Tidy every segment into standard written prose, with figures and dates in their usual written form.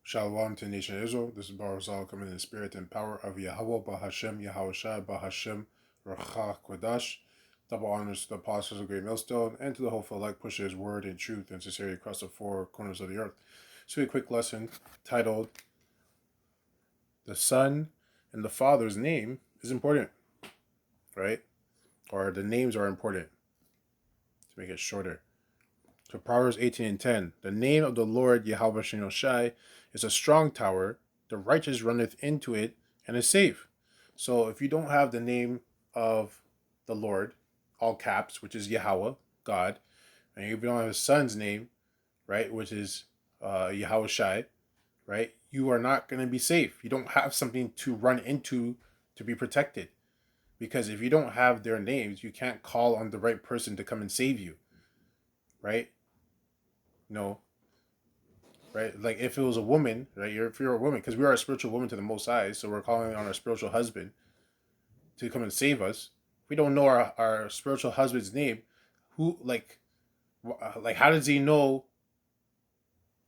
Shalom to the nation of Israel. This is Barazal coming in the spirit and power of Yahweh Bahashem, Yahushai Bahashem, Racha Kodash. Double honors to the apostles of Great Millstone and to the hopeful elect pushing his word in truth and sincerity across the four corners of the earth. So a quick lesson titled The Son and the Father's name is important, right? Or the names are important, to make it shorter. So Proverbs 18:10, the name of the Lord Yahweh Shai is a strong tower, the righteous runneth into it and is safe. So if you don't have the name of the Lord, all caps, which is Yahweh, God, and if you don't have his son's name, right, which is Yahweh Shai, right, you are not going to be safe. You don't have something to run into to be protected. Because if you don't have their names, you can't call on the right person to come and save you, right? No, right? Like if it was a woman, right? If you're a woman, because we are a spiritual woman to the Most High, so we're calling on our spiritual husband to come and save us. If we don't know our spiritual husband's name, who like how does he know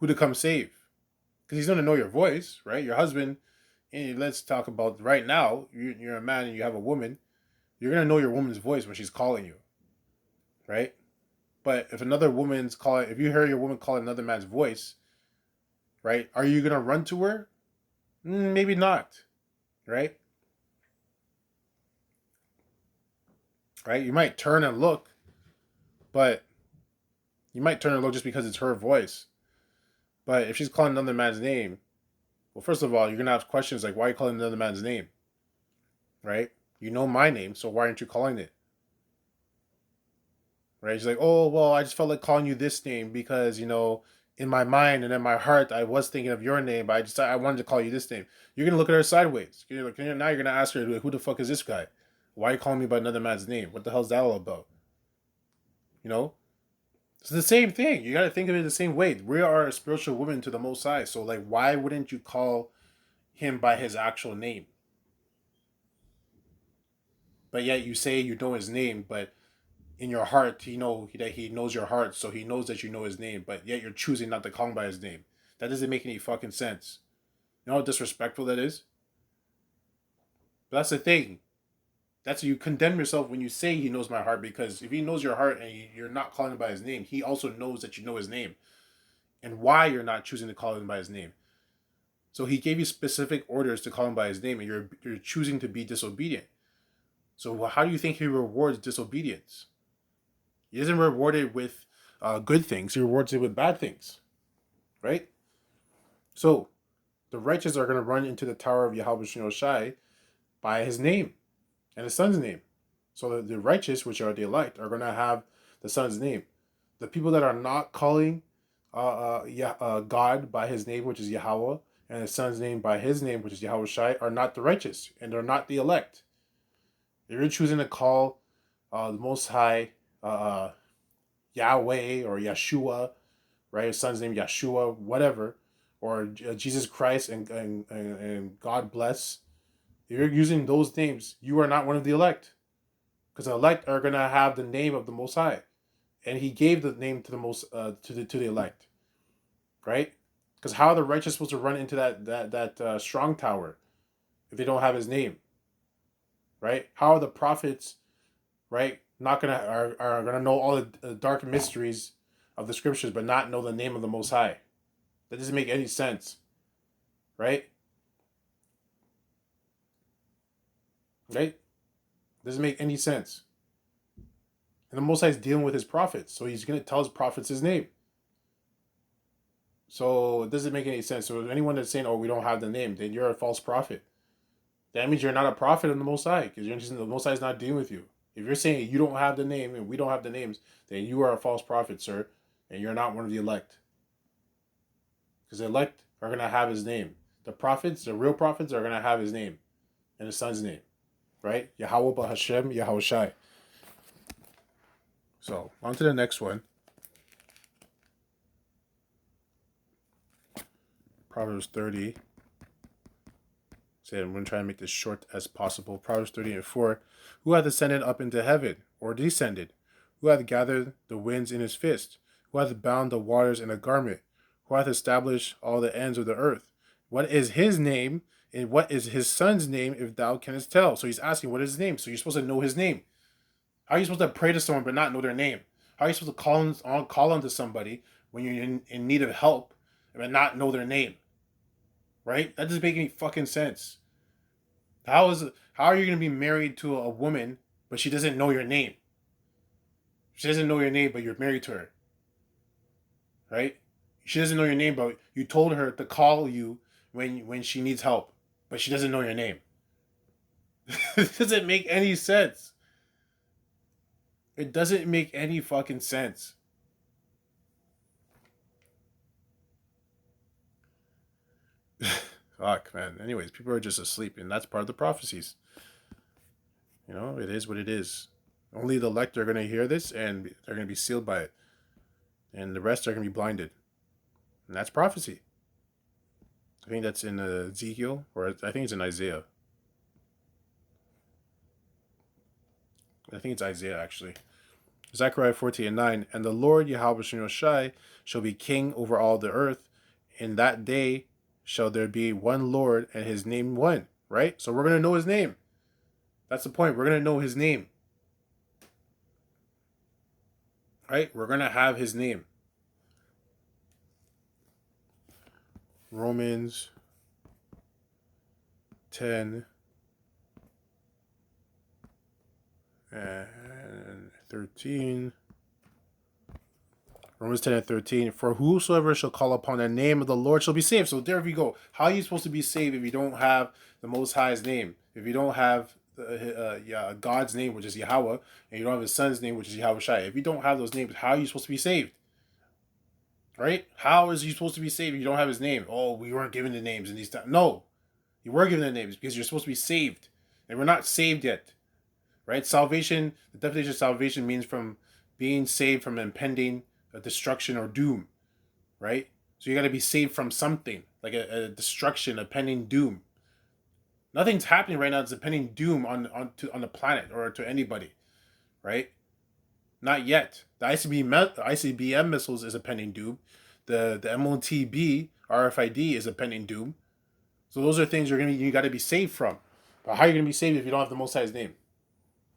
who to come save? Because he's gonna know your voice, right? Your husband. And let's talk about right now. You're a man and you have a woman. You're gonna know your woman's voice when she's calling you, right? But if another woman's calling, if you hear your woman calling another man's voice, right? Are you gonna run to her? Maybe not, right? Right? You might turn and look, but you might turn and look just because it's her voice. But if she's calling another man's name, well, first of all, you're gonna have questions like, why are you calling another man's name? Right? You know my name, so why aren't you calling it? Right? She's like, oh, well, I just felt like calling you this name because, in my mind and in my heart, I was thinking of your name, but I wanted to call you this name. You're gonna look at her sideways. Now you're gonna ask her, who the fuck is this guy? Why are you calling me by another man's name? What the hell's that all about? You know? It's the same thing. You gotta think of it the same way. We are a spiritual woman to the Most High. So, like, why wouldn't you call him by his actual name? But yet you say you know his name, but in your heart, that he knows your heart, so he knows that you know his name, but yet you're choosing not to call him by his name. That doesn't make any fucking sense. You know how disrespectful that is? But that's the thing. That's you condemn yourself when you say he knows my heart, because if he knows your heart and you're not calling him by his name, he also knows that you know his name and why you're not choosing to call him by his name. So he gave you specific orders to call him by his name, and you're choosing to be disobedient. So how do you think he rewards disobedience? He doesn't reward it with good things. He rewards it with bad things, right? So the righteous are going to run into the tower of Yahweh Shai by his name and his son's name. So the righteous, which are the elect, are going to have the son's name. The people that are not calling God by his name, which is Yahweh, and his son's name by his name, which is Yahweh Shai, are not the righteous, and they're not the elect. If you're choosing to call the Most High Yahweh or Yeshua, right? His son's name Yeshua, whatever, or Jesus Christ and God bless. If you're using those names, you are not one of the elect, because the elect are gonna have the name of the Most High, and He gave the name to the to the elect, right? Because how are the righteous supposed to run into that strong tower if they don't have His name, right? How are the prophets, right, not gonna are gonna know all the dark mysteries of the scriptures but not know the name of the Most High? That doesn't make any sense, right? Right? Doesn't make any sense. And the Most High is dealing with his prophets, so he's going to tell his prophets his name. So it doesn't make any sense. So anyone that's saying, "Oh, we don't have the name," then you're a false prophet. That means you're not a prophet of the Most High, because the Most High is not dealing with you. If you're saying you don't have the name and we don't have the names, then you are a false prophet, sir, and you're not one of the elect. Because the elect are going to have his name. The prophets, the real prophets, are going to have his name and his son's name, right? Yahweh Bahashem, Yahweh Shai. So on to the next one. Proverbs 30. I'm going to try and make this short as possible. Proverbs 30:4. Who hath ascended up into heaven, or descended? Who hath gathered the winds in his fist? Who hath bound the waters in a garment? who hath established all the ends of the earth. What is his name, and what is his son's name, if thou canst tell? So he's asking, what is his name? So you're supposed to know his name. How are you supposed to pray to someone but not know their name? How are you supposed to call on to somebody when you're in need of help but not know their name? Right? That doesn't make any fucking sense. How are you going to be married to a woman but she doesn't know your name? She doesn't know your name, but you're married to her. Right? She doesn't know your name, but you told her to call you when she needs help, but she doesn't know your name. It doesn't make any sense. It doesn't make any fucking sense. Fuck, man. Anyways, people are just asleep, and that's part of the prophecies. You know, it is what it is. Only the elect are going to hear this, and they're going to be sealed by it. And the rest are going to be blinded. And that's prophecy. I think that's in Ezekiel, or I think it's in Isaiah. I think it's Isaiah, actually. Zechariah 14:9, and the Lord Yahweh Shai shall be king over all the earth. In that day shall there be one Lord, and his name one. Right? So we're going to know his name. That's the point. We're going to know his name. Right? We're going to have his name. Romans 10 and 13. Romans 10 and 13. For whosoever shall call upon the name of the Lord shall be saved. So there we go. How are you supposed to be saved if you don't have the Most High's name? If you don't have God's name, which is Yahweh, and you don't have his son's name, which is Yahweh Shai. If you don't have those names, how are you supposed to be saved? Right? How is he supposed to be saved if you don't have his name? Oh, we weren't given the names in these times. No, you were given the names because you're supposed to be saved. And we're not saved yet. Right? Salvation, the definition of salvation means from being saved from impending destruction or doom. Right? So you got to be saved from something, like a destruction, a pending doom. Nothing's happening right now. It's a pending doom on the planet or to anybody. Right? Not yet. The ICBM missiles is a pending doom. The MOTB RFID is a pending doom. So those are things you got to be saved from. But how are you going to be saved if you don't have the Most High's name?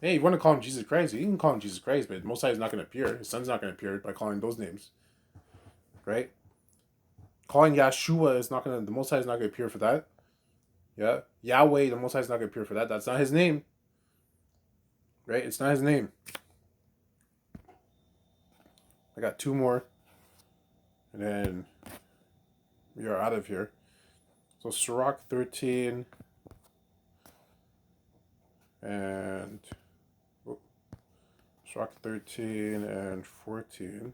Hey, you want to call him Jesus Christ? You can call him Jesus Christ, but the Most High is not going to appear. His son's not going to appear by calling those names. Right? Calling Yahshua is not going to, the Most High is not going to appear for that. Yeah? Yahweh, the Most High is not going to appear for that. That's not his name. Right? It's not his name. I got two more. And then we are out of here. So Sirach 13 and Sirach 13 and 14.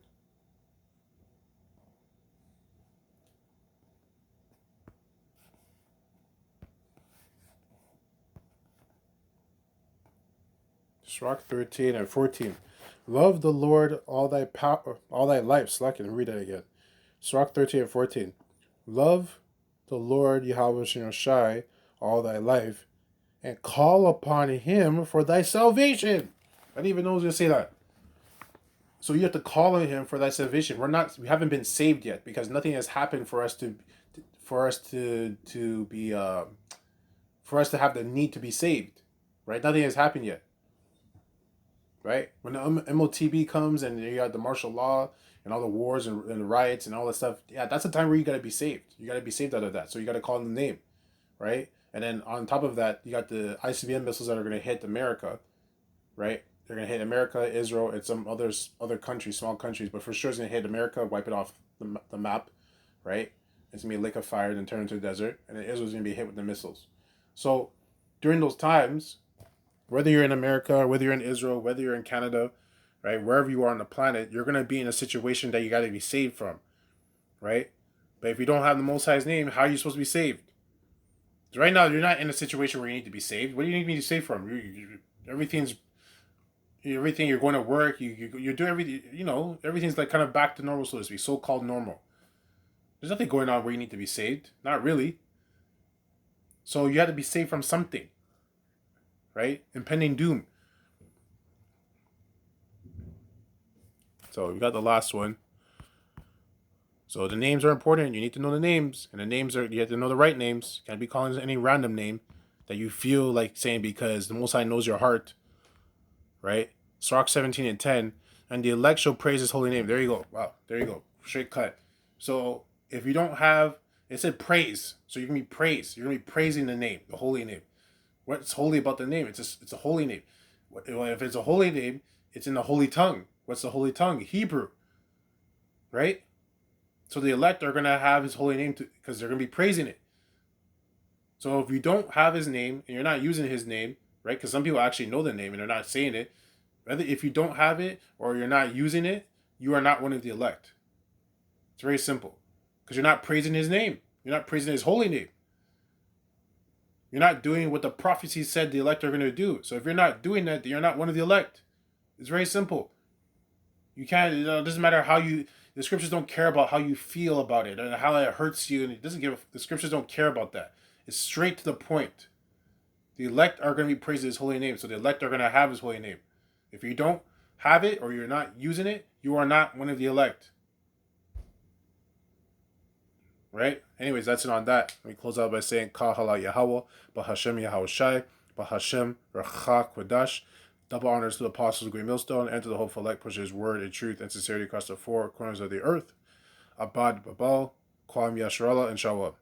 Sirach 13 and 14. Love the Lord all thy power, all thy life. So I can read it again. Sirach 13 and 14. Love the Lord Yahweh Shai all thy life, and call upon him for thy salvation. I didn't even know I was going to say that. So you have to call on him for thy salvation. We haven't been saved yet because nothing has happened for us to have the need to be saved. Right? Nothing has happened yet. Right? When the MOTB comes and you got the martial law and all the wars and the riots and all that stuff, yeah, that's the time where you got to be saved. You got to be saved out of that. So you got to call on the name, right? And then on top of that, you got the ICBM missiles that are going to hit America, right? They're going to hit America, Israel, and some other countries, small countries, but for sure it's going to hit America, wipe it off the map, right? It's going to be a lake of fire, then turn into a desert, and then Israel's going to be hit with the missiles. So during those times, whether you're in America, or whether you're in Israel, whether you're in Canada, right, wherever you are on the planet, you're going to be in a situation that you got to be saved from, right? But if you don't have the Most High's name, how are you supposed to be saved? Because right now, you're not in a situation where you need to be saved. What do you need to be saved from? Everything you're going to work, you're doing everything, everything's like kind of back to normal, so to speak, so-called normal. There's nothing going on where you need to be saved. Not really. So you have to be saved from something. Right? Impending doom. So we got the last one. So the names are important. You need to know the names, and you have to know the right names. Can't be calling any random name that you feel like saying because the Most High knows your heart, right? Sirach 17:10, and the elect shall praise His holy name. There you go. Wow, there you go. Straight cut. So if you don't have, it said praise, so you can be praised. You're gonna be praising the name, the holy name. What's holy about the name? It's a holy name. If it's a holy name, it's in the holy tongue. What's the holy tongue? Hebrew, right? So the elect are gonna have His holy name because they're gonna be praising it. So if you don't have His name and you're not using His name, right? Because some people actually know the name and they're not saying it. Whether if you don't have it or you're not using it, you are not one of the elect. It's very simple. Because you're not praising His name. You're not praising His holy name. You're not doing what the prophecy said the elect are going to do. So if you're not doing that, then you're not one of the elect. It's very simple. You can't, it doesn't matter how you, the scriptures don't care about how you feel about it and how it hurts you. And it doesn't give, the scriptures don't care about that. It's straight to the point. The elect are going to be praising His holy name. So the elect are going to have His holy name. If you don't have it or you're not using it, you are not one of the elect. Right? Anyways, that's it on that. Let me close out by saying Kahala Yahweh, Bahashem Yahushai, Bahashem Rachak Kodash. Double honors to the apostles of Great Millstone and to the hopeful elect, push His word in truth and sincerity across the four corners of the earth. Abad Babal, Kwam Yasharallah, and Shawah.